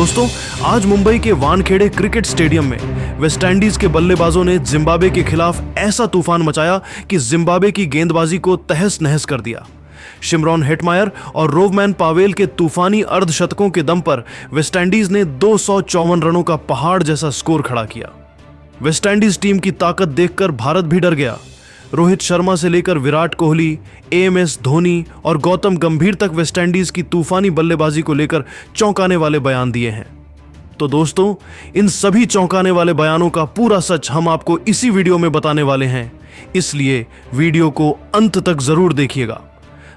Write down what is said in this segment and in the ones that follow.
दोस्तों, आज मुंबई के वानखेड़े क्रिकेट स्टेडियम में वेस्टइंडीज के बल्लेबाजों ने जिम्बाब्वे के खिलाफ ऐसा तूफान मचाया कि जिम्बाब्वे की गेंदबाजी को तहस नहस कर दिया। शिमरॉन हेटमायर और रोवमैन पावेल के तूफानी अर्धशतकों के दम पर वेस्टइंडीज ने 254 रनों का पहाड़ जैसा स्कोर खड़ा किया। वेस्टइंडीज टीम की ताकत देखकर भारत भी डर गया। रोहित शर्मा से लेकर विराट कोहली, एएमएस धोनी और गौतम गंभीर तक वेस्टइंडीज की तूफानी बल्लेबाजी को लेकर चौंकाने वाले बयान दिए हैं। तो दोस्तों, इन सभी चौंकाने वाले बयानों का पूरा सच हम आपको इसी वीडियो में बताने वाले हैं, इसलिए वीडियो को अंत तक जरूर देखिएगा।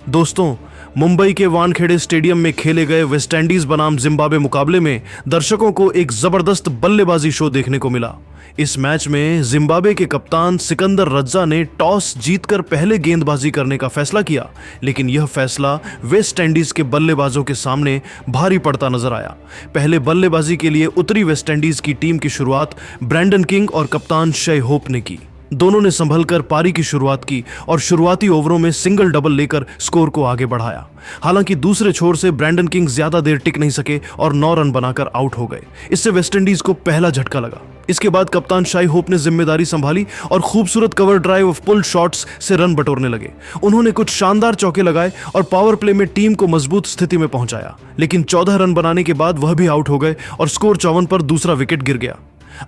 दोस्तों, मुंबई के वानखेड़े स्टेडियम में खेले गए वेस्टइंडीज बनाम जिम्बाब्वे मुकाबले में दर्शकों को एक जबरदस्त बल्लेबाजी शो देखने को मिला। इस मैच में जिम्बाब्वे के कप्तान सिकंदर रजा ने टॉस जीतकर पहले गेंदबाजी करने का फैसला किया, लेकिन यह फैसला वेस्टइंडीज के बल्लेबाजों के सामने भारी पड़ता नजर आया। पहले बल्लेबाजी के लिए उतरी वेस्टइंडीज की टीम की शुरुआत ब्रैंडन किंग और कप्तान शे होप ने की। दोनों ने संभलकर पारी की शुरुआत की और शुरुआती ओवरों में सिंगल डबल लेकर स्कोर को आगे बढ़ाया। हालांकि दूसरे छोर से ब्रैंडन किंग ज्यादा देर टिक नहीं सके और 9 रन बनाकर आउट हो गए। इससे वेस्टइंडीज को पहला झटका लगा। इसके बाद कप्तान शाई होप ने जिम्मेदारी संभाली और खूबसूरत कवर ड्राइव और पुल शॉट्स से रन बटोरने लगे। उन्होंने कुछ शानदार चौके लगाए और पावर प्ले में टीम को मजबूत स्थिति में पहुंचाया, लेकिन 14 रन बनाने के बाद वह भी आउट हो गए और स्कोर 54 पर दूसरा विकेट गिर गया।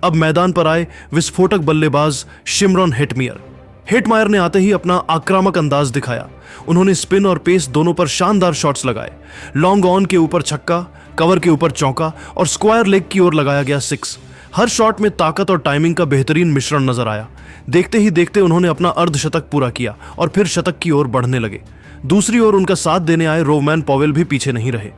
अब मैदान पर आए विस्फोटक बल्लेबाज शिमरॉन हेटमायर ने आते ही अपना आक्रामक अंदाज दिखाया। उन्होंने स्पिन और पेस दोनों पर शानदार शॉट्स लगाए। लॉन्ग ऑन के ऊपर छक्का, कवर के ऊपर चौका और स्क्वायर लेग की ओर लगाया गया 6। हर शॉट में ताकत और टाइमिंग का बेहतरीन मिश्रण नजर आया। देखते ही देखते उन्होंने अपना अर्धशतक पूरा किया और फिर शतक की ओर बढ़ने लगे। दूसरी ओर उनका साथ देने आए रोवमैन पावेल भी पीछे नहीं रहे।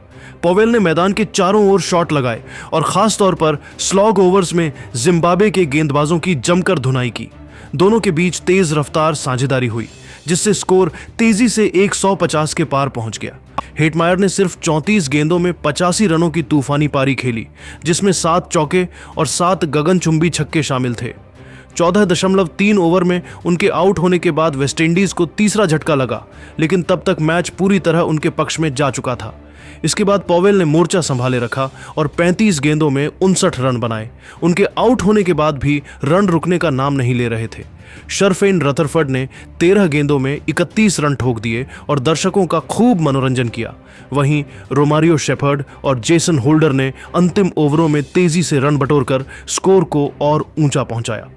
पावेल ने मैदान के चारों ओर शॉट लगाए और खास तौर पर स्लॉग ओवर्स में जिम्बाब्वे के गेंदबाजों की जमकर धुनाई की। दोनों के बीच तेज रफ्तार साझेदारी हुई, जिससे स्कोर तेजी से 150 के पार पहुंच गया। हेटमायर ने सिर्फ 34 गेंदों में 85 रनों की तूफानी पारी खेली, जिसमें 7 चौके और 7 गगनचुंबी छक्के शामिल थे। 14.3 ओवर में उनके आउट होने के बाद वेस्टइंडीज को तीसरा झटका लगा, लेकिन तब तक मैच पूरी तरह उनके पक्ष में जा चुका था। इसके बाद पावेल ने मोर्चा संभाले रखा और 35 गेंदों में 59 रन बनाए। उनके आउट होने के बाद भी रन रुकने का नाम नहीं ले रहे थे। शर्फेन रदरफोर्ड ने 13 गेंदों में 31 रन ठोक दिए और दर्शकों का खूब मनोरंजन किया। वहीं रोमारियो शेफर्ड और जेसन होल्डर ने अंतिम ओवरों में तेजी से रन बटोरकर स्कोर को और ऊंचा पहुंचाया।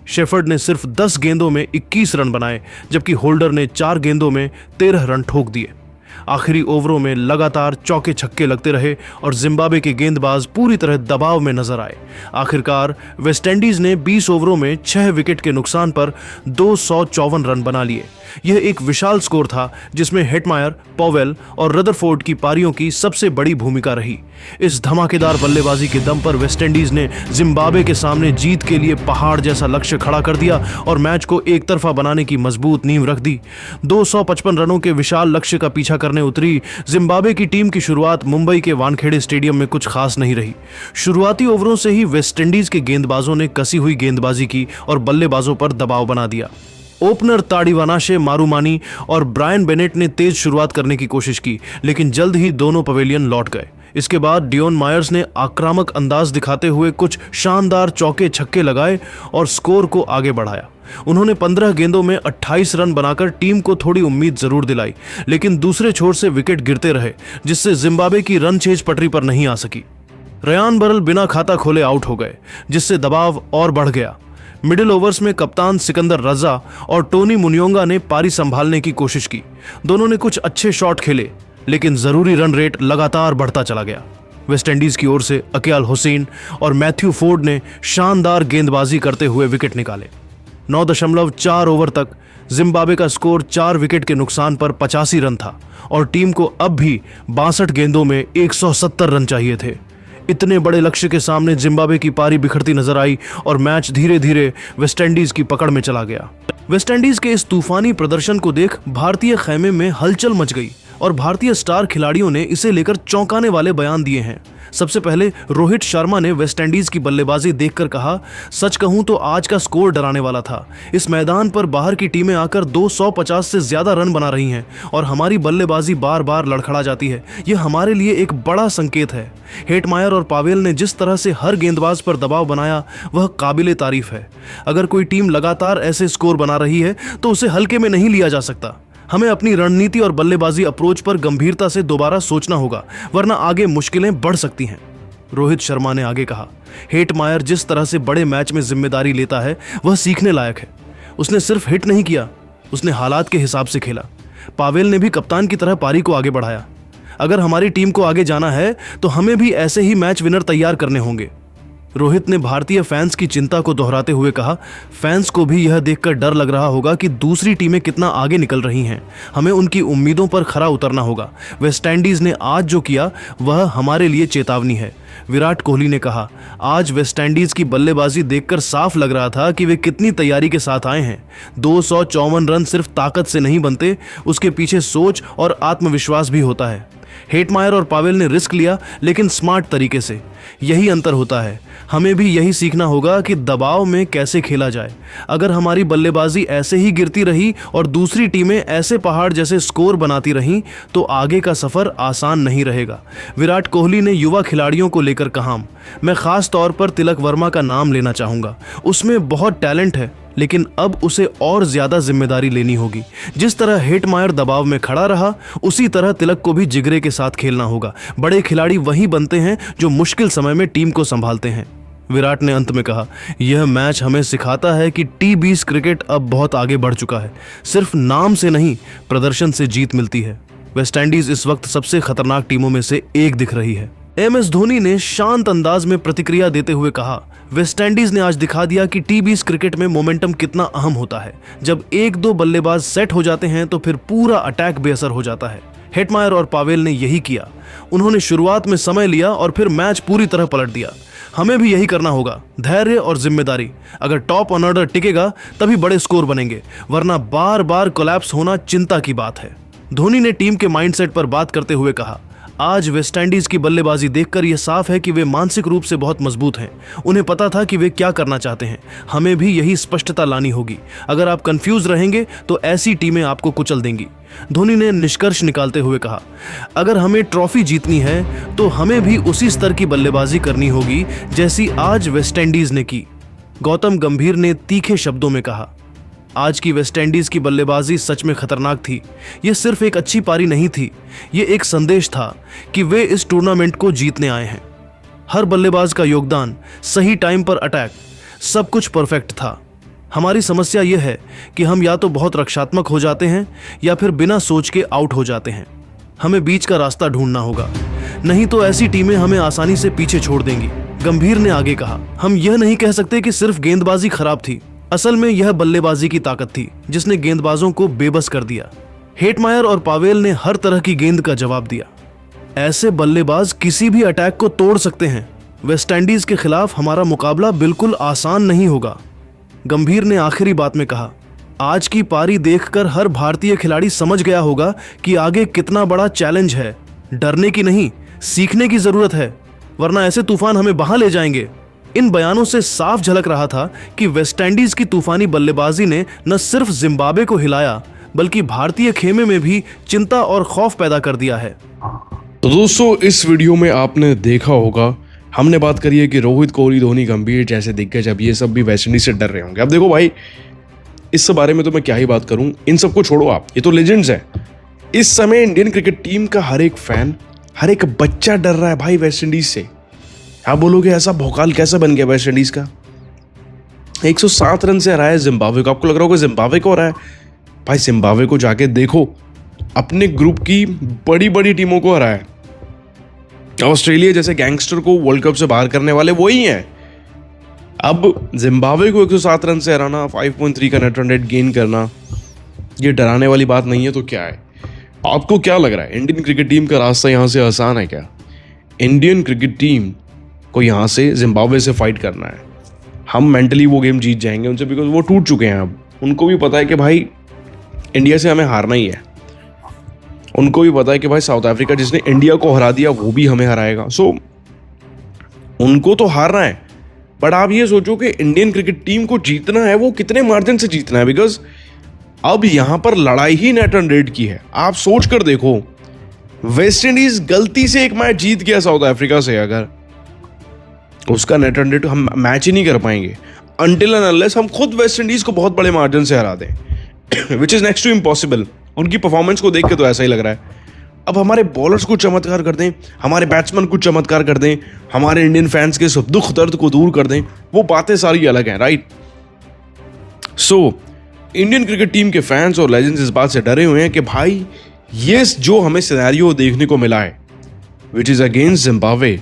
शेफर्ड ने सिर्फ 10 गेंदों में 21 रन बनाए, जबकि होल्डर ने 4 गेंदों में 13 रन ठोक दिए। आखिरी ओवरों में लगातार चौके छक्के लगते रहे और जिम्बाब्वे के गेंदबाज पूरी तरह दबाव में नजर आए। आखिरकार वेस्टइंडीज ने 20 ओवरों में 6 विकेट के नुकसान पर 254 रन बना लिए। यह एक विशाल स्कोर था, जिसमें हेटमायर, पावेल और रदरफोर्ड की पारियों की सबसे बड़ी भूमिका रही। इस धमाकेदार बल्लेबाजी के दम पर वेस्टइंडीज ने जिम्बाब्वे के सामने जीत के लिए पहाड़ जैसा लक्ष्य खड़ा कर दिया और मैच को एक तरफा बनाने की मजबूत नींव रख दी। 255 रनों के विशाल लक्ष्य का पीछा करने उतरी जिम्बाब्वे की टीम की शुरुआत मुंबई के वानखेड़े स्टेडियम में कुछ खास नहीं रही। शुरुआती ओवरों से ही वेस्टइंडीज के गेंदबाजों ने कसी हुई गेंदबाजी की और बल्लेबाजों पर दबाव बना दिया। ओपनर ताड़ीवानाशे मारूमानी और ब्रायन बेनेट ने तेज शुरुआत करने की कोशिश की, लेकिन जल्द ही दोनों पवेलियन लौट गए। इसके बाद डियोन मायर्स ने आक्रामक अंदाज दिखाते हुए कुछ शानदार चौके छक्के लगाए और स्कोर को आगे बढ़ाया। उन्होंने 15 गेंदों में 28 रन बनाकर टीम को थोड़ी उम्मीद जरूर दिलाई, लेकिन दूसरे छोर से विकेट गिरते रहे, जिससे जिम्बाब्वे की रन चेज पटरी पर नहीं आ सकी। रयान बरल बिना खाता खोले आउट हो गए, जिससे दबाव और बढ़ गया। मिडिल ओवर्स में कप्तान सिकंदर रजा और टोनी मुनियोंगा ने पारी संभालने की कोशिश की। दोनों ने कुछ अच्छे शॉट खेले, लेकिन जरूरी रन रेट लगातार बढ़ता चला गया। वेस्टइंडीज की ओर से अकियाल हुसैन और मैथ्यू फोर्ड ने शानदार गेंदबाजी करते हुए विकेट निकाले। 9.4 ओवर तक जिम्बाब्वे का स्कोर 4 विकेट के नुकसान पर 85 रन था और टीम को अब भी 62 गेंदों में 170 रन चाहिए थे। इतने बड़े लक्ष्य के सामने जिम्बाब्वे की पारी बिखरती नजर आई और मैच धीरे धीरे वेस्टइंडीज की पकड़ में चला गया। वेस्टइंडीज के इस तूफानी प्रदर्शन को देख भारतीय खेमे में हलचल मच गई और भारतीय स्टार खिलाड़ियों ने इसे लेकर चौंकाने वाले बयान दिए हैं। सबसे पहले रोहित शर्मा ने वेस्टइंडीज की बल्लेबाजी देखकर कहा, सच कहूं तो आज का स्कोर डराने वाला था। इस मैदान पर बाहर की टीमें आकर 250 से ज्यादा रन बना रही हैं और हमारी बल्लेबाजी बार बार लड़खड़ा जाती है। यह हमारे लिए एक बड़ा संकेत है। हेटमायर और पावेल ने जिस तरह से हर गेंदबाज पर दबाव बनाया वह काबिले तारीफ है। अगर कोई टीम लगातार ऐसे स्कोर बना रही है तो उसे हल्के में नहीं लिया जा सकता। हमें अपनी रणनीति और बल्लेबाजी अप्रोच पर गंभीरता से दोबारा सोचना होगा, वरना आगे मुश्किलें बढ़ सकती हैं। रोहित शर्मा ने आगे कहा, हेटमायर जिस तरह से बड़े मैच में जिम्मेदारी लेता है वह सीखने लायक है। उसने सिर्फ हिट नहीं किया, उसने हालात के हिसाब से खेला। पावेल ने भी कप्तान की तरह पारी को आगे बढ़ाया। अगर हमारी टीम को आगे जाना है तो हमें भी ऐसे ही मैच विनर तैयार करने होंगे। रोहित ने भारतीय फैंस की चिंता को दोहराते हुए कहा, फैंस को भी यह देखकर डर लग रहा होगा कि दूसरी टीमें कितना आगे निकल रही हैं। हमें उनकी उम्मीदों पर खरा उतरना होगा। वेस्टइंडीज ने आज जो किया वह हमारे लिए चेतावनी है। विराट कोहली ने कहा, आज वेस्टइंडीज की बल्लेबाजी देखकर साफ लग रहा था कि वे कितनी तैयारी के साथ आए हैं। 254 रन सिर्फ ताकत से नहीं बनते, उसके पीछे सोच और आत्मविश्वास भी होता है। हेटमायर और पावेल ने रिस्क लिया, लेकिन स्मार्ट तरीके से। यही अंतर होता है। हमें भी यही सीखना होगा कि दबाव में कैसे खेला जाए। अगर हमारी बल्लेबाजी ऐसे ही गिरती रही और दूसरी टीमें ऐसे पहाड़ जैसे स्कोर बनाती रहीं तो आगे का सफर आसान नहीं रहेगा। विराट कोहली ने युवा खिलाड़ियों को लेकर कहा, मैं खास तौर पर तिलक वर्मा का नाम लेना चाहूंगा। उसमें बहुत टैलेंट है, लेकिन अब उसे और ज्यादा जिम्मेदारी लेनी होगी। जिस तरह हेटमायर दबाव में खड़ा रहा, उसी तरह तिलक को भी जिगरे के साथ खेलना होगा। बड़े खिलाड़ी वही बनते हैं जो मुश्किल समय में टीम को संभालते हैं। विराट ने अंत में कहा, यह मैच हमें सिखाता है कि टी20 क्रिकेट अब बहुत आगे बढ़ चुका है। सिर्फ नाम से नहीं, प्रदर्शन से जीत मिलती है। वेस्टइंडीज इस वक्त सबसे खतरनाक टीमों में से एक दिख रही है। MS धोनी ने शांत अंदाज में प्रतिक्रिया देते हुए कहा, वेस्टइंडीज ने आज दिखा दिया कि टी20 क्रिकेट में मोमेंटम कितना अहम होता है। जब एक दो बल्लेबाज सेट हो जाते हैं तो फिर पूरा अटैक बेअसर हो जाता है। हेटमायर और पावेल ने यही किया। उन्होंने शुरुआत में समय लिया और फिर मैच पूरी तरह पलट दिया। हमें भी यही करना होगा, धैर्य और जिम्मेदारी। अगर टॉप ऑर्डर टिकेगा तभी बड़े स्कोर बनेंगे, वरना बार बार कोलैप्स होना चिंता की बात है। धोनी ने टीम के माइंडसेट पर बात करते हुए कहा, आज वेस्टइंडीज की बल्लेबाजी देखकर यह साफ है कि वे मानसिक रूप से बहुत मजबूत हैं। उन्हें पता था कि वे क्या करना चाहते हैं। हमें भी यही स्पष्टता लानी होगी। अगर आप कंफ्यूज रहेंगे तो ऐसी टीमें आपको कुचल देंगी। धोनी ने निष्कर्ष निकालते हुए कहा, अगर हमें ट्रॉफी जीतनी है तो हमें भी उसी स्तर की बल्लेबाजी करनी होगी जैसी आज वेस्टइंडीज ने की। गौतम गंभीर ने तीखे शब्दों में कहा, आज की वेस्टइंडीज की बल्लेबाजी सच में खतरनाक थी। यह सिर्फ एक अच्छी पारी नहीं थी, यह एक संदेश था कि वे इस टूर्नामेंट को जीतने आए हैं। हर बल्लेबाज का योगदान, सही टाइम पर अटैक, सब कुछ परफेक्ट था। हमारी समस्या यह है कि हम या तो बहुत रक्षात्मक हो जाते हैं या फिर बिना सोच के आउट हो जाते हैं। हमें बीच का रास्ता ढूंढना होगा, नहीं तो ऐसी टीमें हमें आसानी से पीछे छोड़ देंगी। गंभीर ने आगे कहा, हम यह नहीं कह सकते कि सिर्फ गेंदबाजी खराब थी। असल में यह बल्लेबाजी की ताकत थी जिसने गेंदबाजों को बेबस कर दिया। हेटमायर और पावेल ने हर तरह की गेंद का जवाब दिया। ऐसे बल्लेबाज किसी भी अटैक को तोड़ सकते हैं। वेस्टइंडीज के खिलाफ हमारा मुकाबला बिल्कुल आसान नहीं होगा। गंभीर ने आखिरी बात में कहा, आज की पारी देखकर हर भारतीय खिलाड़ी समझ गया होगा कि आगे कितना बड़ा चैलेंज है। डरने की नहीं, सीखने की जरूरत है, वरना ऐसे तूफान हमें बहा ले जाएंगे। इन बयानों से साफ झलक रहा था कि वेस्टइंडीज की तूफानी बल्लेबाजी ने न सिर्फ जिम्बाब्वे को हिलाया बल्कि भारतीय खेमे में भी चिंता और खौफ पैदा कर दिया है। तो दोस्तों, इस वीडियो में आपने देखा होगा, हमने बात करी है कि रोहित कोहली, धोनी, गंभीर जैसे दिग्गज, अब ये सब भी वेस्टइंडीज से डर रहे होंगे। अब देखो भाई, इस बारे में तो मैं क्या ही बात करूं, इन सबको छोड़ो आप, ये तो लेजेंड्स हैं। इस समय इंडियन क्रिकेट टीम का हर एक फैन, हर एक बच्चा डर रहा है भाई वेस्टइंडीज से। आप बोलोगे ऐसा भौकाल कैसे बन गया वेस्टइंडीज का? 107 रन से हराया है जिम्बाब्वे को। आपको लग रहा होगा जिम्बाब्वे को हराया है, भाई जिम्बाब्वे को जाके देखो, अपने ग्रुप की बड़ी बड़ी टीमों को हराया है। ऑस्ट्रेलिया जैसे गैंगस्टर को वर्ल्ड कप से बाहर करने वाले वही हैं। अब जिम्बाब्वे को 107 रन से हराना, 5.3 का नेट रन रेट गेन करना, ये डराने वाली बात नहीं है तो क्या है? आपको क्या लग रहा है, इंडियन क्रिकेट टीम का रास्ता यहाँ से आसान है क्या? इंडियन क्रिकेट टीम को यहाँ से जिम्बाब्वे से फाइट करना है। हम मेंटली वो गेम जीत जाएंगे उनसे, बिकॉज वो टूट चुके हैं। अब उनको भी पता है कि भाई इंडिया से हमें हारना ही है। उनको भी पता है कि भाई साउथ अफ्रीका जिसने इंडिया को हरा दिया वो भी हमें हराएगा। सो उनको तो हारना है, बट आप ये सोचो कि इंडियन क्रिकेट टीम को जीतना है, वो कितने मार्जिन से जीतना है, बिकॉज अब यहां पर लड़ाई ही नेट रन रेट की है। आप सोच कर देखो, वेस्ट इंडीज गलती से एक मैच जीत गया साउथ अफ्रीका से, अगर उसका नेट रन रेट हम मैच ही नहीं कर पाएंगे अनटिल एंड अनलेस हम खुद वेस्ट इंडीज को बहुत बड़े मार्जिन से हरा दें, which is next to impossible. उनकी परफॉर्मेंस को देख के तो ऐसा ही लग रहा है। अब हमारे बॉलर्स कुछ चमत्कार कर दें, हमारे बैट्समैन कुछ चमत्कार कर दें, हमारे इंडियन फैंस के सब दुख दर्द को दूर कर दें, वो बातें सारी अलग हैं, right. So Indian cricket team के फैंस और लेजेंड्स इस बात से डरे हुए हैं कि भाई ये जो हमें सिनेरियो देखने को मिला है विच इज़ अगेंस्ट जिम्बाब्वे,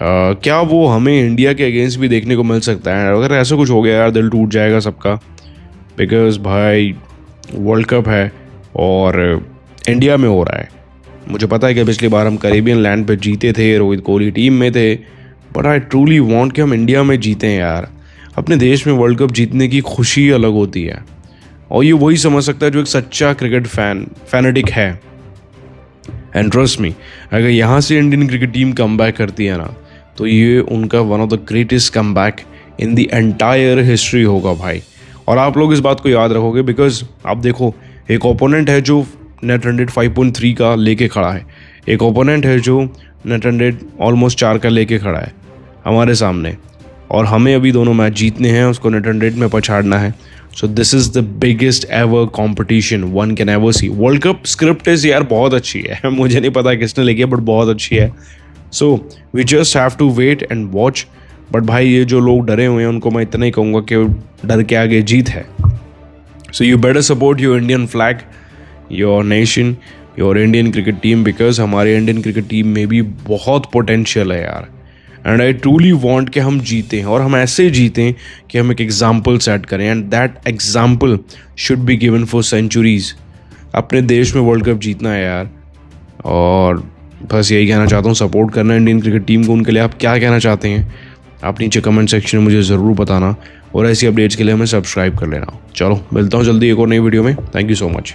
क्या वो हमें इंडिया के अगेंस्ट भी देखने को मिल सकता है? अगर ऐसा कुछ हो गया यार, दिल टूट जाएगा सबका, बिकॉज भाई वर्ल्ड कप है और इंडिया में हो रहा है। मुझे पता है कि पिछली बार हम कैरेबियन लैंड पे जीते थे, रोहित कोहली टीम में थे, बट आई ट्रूली वांट कि हम इंडिया में जीतें यार। अपने देश में वर्ल्ड कप जीतने की खुशी अलग होती है, और ये वही समझ सकता है जो एक सच्चा क्रिकेट फैनेटिक है। एंड ट्रस्ट मी, अगर यहाँ से Indian cricket team come back करती है ना, तो ये उनका one of the greatest come back in the entire history होगा भाई। और आप लोग इस बात को याद रखोगे, बिकॉज आप देखो, एक ओपोनेंट है जो नेट रन रेट 5.3 का लेके खड़ा है, एक ओपोनेंट है जो नेट रन रेट ऑलमोस्ट 4 का लेके खड़ा है हमारे सामने, और हमें अभी दोनों मैच जीतने हैं, उसको नेट रन रेट में पछाड़ना है। So this is the biggest ever competition one can ever see. World cup script is यार बहुत अच्छी है, मुझे नहीं पता किसने लिखी है, बट बहुत अच्छी है। So we just have to wait and watch. But भाई ये जो लोग डरे हुए हैं उनको मैं इतना ही कहूँगा कि डर के आगे जीत है। So you better support your Indian flag, your nation, your Indian cricket team, because हमारे इंडियन क्रिकेट टीम में भी बहुत पोटेंशियल है यार। एंड आई ट्रूली वांट कि हम जीतें, और हम ऐसे जीतें कि हम एक एग्जाम्पल सेट करें, and that example should be given for centuries. अपने देश में वर्ल्ड कप जीतना है यार, और बस यही कहना चाहता हूँ। सपोर्ट करना इंडियन क्रिकेट टीम को। उनके लिए आप क्या कहना चाहते हैं आप नीचे कमेंट सेक्शन में मुझे ज़रूर बताना, और ऐसी अपडेट्स के लिए हमें सब्सक्राइब कर लेना। चलो मिलता हूँ जल्दी एक और नई वीडियो में। Thank you so much.